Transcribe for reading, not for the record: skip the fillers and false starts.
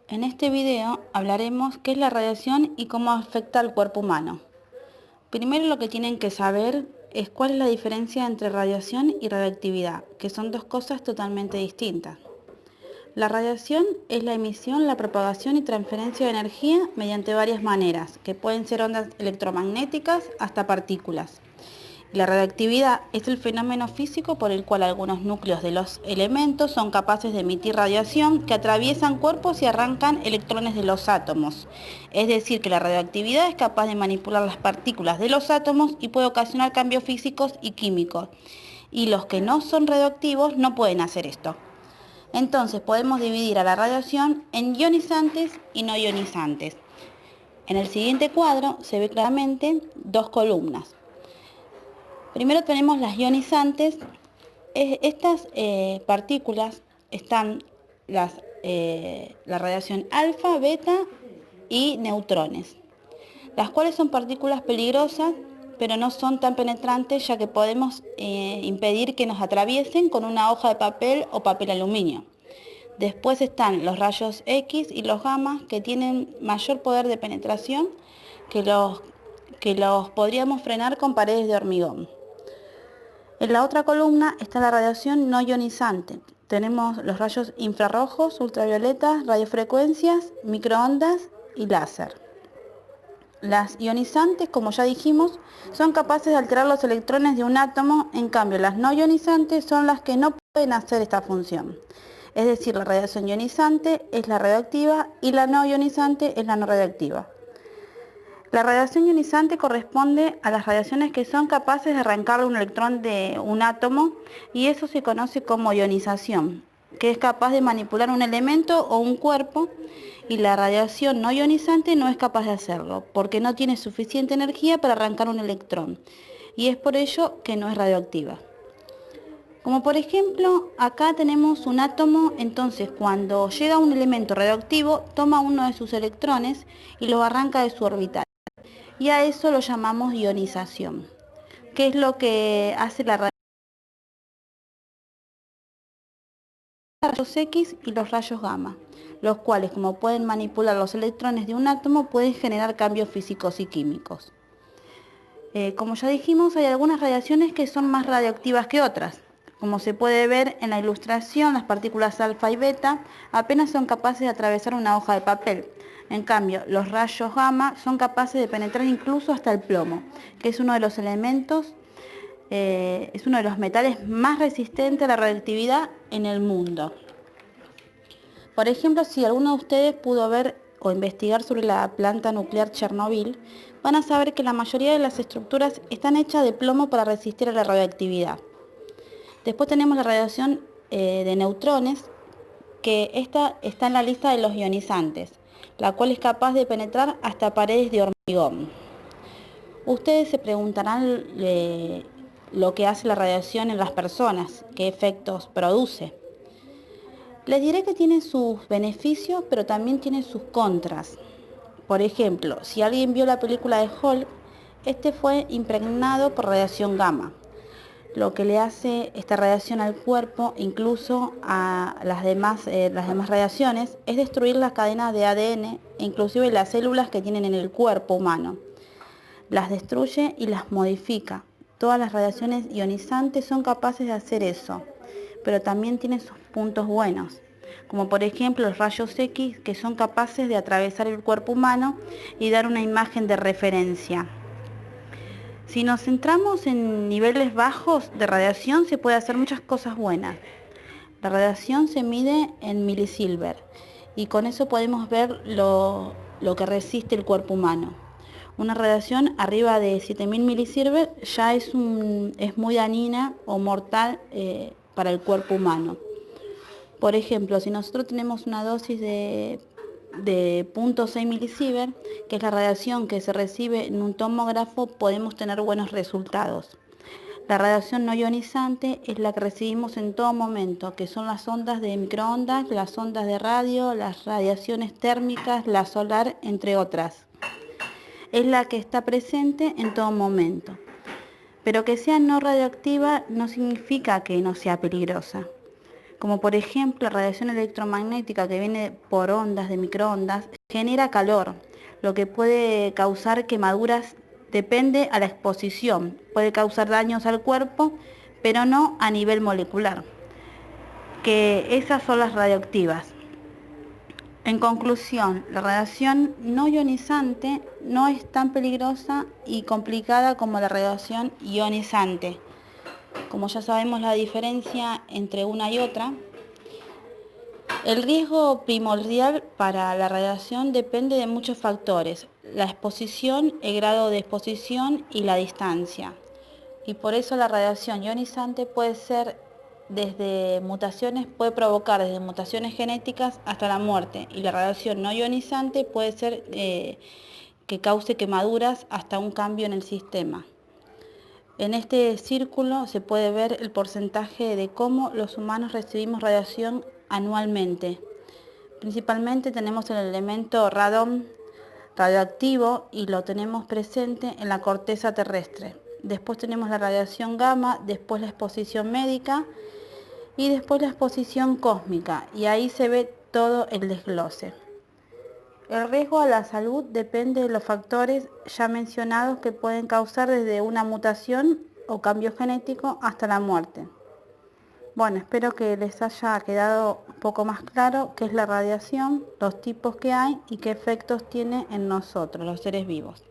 En este video hablaremos qué es la radiación y cómo afecta al cuerpo humano. Primero lo que tienen que saber es cuál es la diferencia entre radiación y radioactividad, que son dos cosas totalmente distintas. La radiación es la emisión, la propagación y transferencia de energía mediante varias maneras, que pueden ser ondas electromagnéticas hasta partículas. La radioactividad es el fenómeno físico por el cual algunos núcleos de los elementos son capaces de emitir radiación que atraviesan cuerpos y arrancan electrones de los átomos. Es decir, que la radioactividad es capaz de manipular las partículas de los átomos y puede ocasionar cambios físicos y químicos. Y los que no son radioactivos no pueden hacer esto. Entonces podemos dividir a la radiación en ionizantes y no ionizantes. En el siguiente cuadro se ve claramente dos columnas. Primero tenemos las ionizantes. Estas partículas están la radiación alfa, beta y neutrones, las cuales son partículas peligrosas, pero no son tan penetrantes, ya que podemos impedir que nos atraviesen con una hoja de papel o papel aluminio. Después están los rayos X y los gamma, que tienen mayor poder de penetración, que los podríamos frenar con paredes de hormigón. En la otra columna está la radiación no ionizante. Tenemos los rayos infrarrojos, ultravioletas, radiofrecuencias, microondas y láser. Las ionizantes, como ya dijimos, son capaces de alterar los electrones de un átomo, en cambio las no ionizantes son las que no pueden hacer esta función. Es decir, la radiación ionizante es la radioactiva y la no ionizante es la no radioactiva. La radiación ionizante corresponde a las radiaciones que son capaces de arrancarle un electrón de un átomo, y eso se conoce como ionización, que es capaz de manipular un elemento o un cuerpo, y la radiación no ionizante no es capaz de hacerlo, porque no tiene suficiente energía para arrancar un electrón, y es por ello que no es radioactiva. Como por ejemplo, acá tenemos un átomo, entonces cuando llega un elemento radioactivo, toma uno de sus electrones y los arranca de su orbital. Y a eso lo llamamos ionización. ¿Qué es lo que hace la rayos X y los rayos gamma? Los cuales, como pueden manipular los electrones de un átomo, pueden generar cambios físicos y químicos. Como ya dijimos, hay algunas radiaciones que son más radioactivas que otras. Como se puede ver en la ilustración, las partículas alfa y beta apenas son capaces de atravesar una hoja de papel. En cambio, los rayos gamma son capaces de penetrar incluso hasta el plomo, que es uno de los elementos, es uno de los metales más resistentes a la radioactividad en el mundo. Por ejemplo, si alguno de ustedes pudo ver o investigar sobre la planta nuclear Chernobyl, van a saber que la mayoría de las estructuras están hechas de plomo para resistir a la radioactividad. Después tenemos la radiación de neutrones, que esta está en la lista de los ionizantes, la cual es capaz de penetrar hasta paredes de hormigón. Ustedes se preguntarán lo que hace la radiación en las personas, qué efectos produce. Les diré que tiene sus beneficios, pero también tiene sus contras. Por ejemplo, si alguien vio la película de Hulk, este fue impregnado por radiación gamma. Lo que le hace esta radiación al cuerpo, incluso a las demás radiaciones, es destruir las cadenas de ADN e inclusive las células que tienen en el cuerpo humano. Las destruye y las modifica. Todas las radiaciones ionizantes son capaces de hacer eso, pero también tienen sus puntos buenos, como por ejemplo los rayos X, que son capaces de atravesar el cuerpo humano y dar una imagen de referencia. Si nos centramos en niveles bajos de radiación, se puede hacer muchas cosas buenas. La radiación se mide en milisievert y con eso podemos ver lo que resiste el cuerpo humano. Una radiación arriba de 7000 milisievert ya es muy dañina o mortal para el cuerpo humano. Por ejemplo, si nosotros tenemos una dosis de 0.6 milisievert, que es la radiación que se recibe en un tomógrafo, podemos tener buenos resultados. La radiación no ionizante es la que recibimos en todo momento, que son las ondas de microondas, las ondas de radio, las radiaciones térmicas, la solar, entre otras. Es la que está presente en todo momento. Pero que sea no radioactiva no significa que no sea peligrosa. como por ejemplo la radiación electromagnética que viene por ondas de microondas, genera calor, lo que puede causar quemaduras, depende a la exposición, puede causar daños al cuerpo, pero no a nivel molecular, que esas son las radioactivas. En conclusión, la radiación no ionizante no es tan peligrosa y complicada como la radiación ionizante. Como ya sabemos la diferencia entre una y otra, el riesgo primordial para la radiación depende de muchos factores: la exposición, el grado de exposición y la distancia. Y por eso la radiación ionizante puede provocar desde mutaciones genéticas hasta la muerte, y la radiación no ionizante puede ser que cause quemaduras hasta un cambio en el sistema. En este círculo se puede ver el porcentaje de cómo los humanos recibimos radiación anualmente. Principalmente tenemos el elemento radón radioactivo y lo tenemos presente en la corteza terrestre. Después tenemos la radiación gamma, después la exposición médica y después la exposición cósmica, y ahí se ve todo el desglose. El riesgo a la salud depende de los factores ya mencionados, que pueden causar desde una mutación o cambio genético hasta la muerte. Bueno, espero que les haya quedado un poco más claro qué es la radiación, los tipos que hay y qué efectos tiene en nosotros, los seres vivos.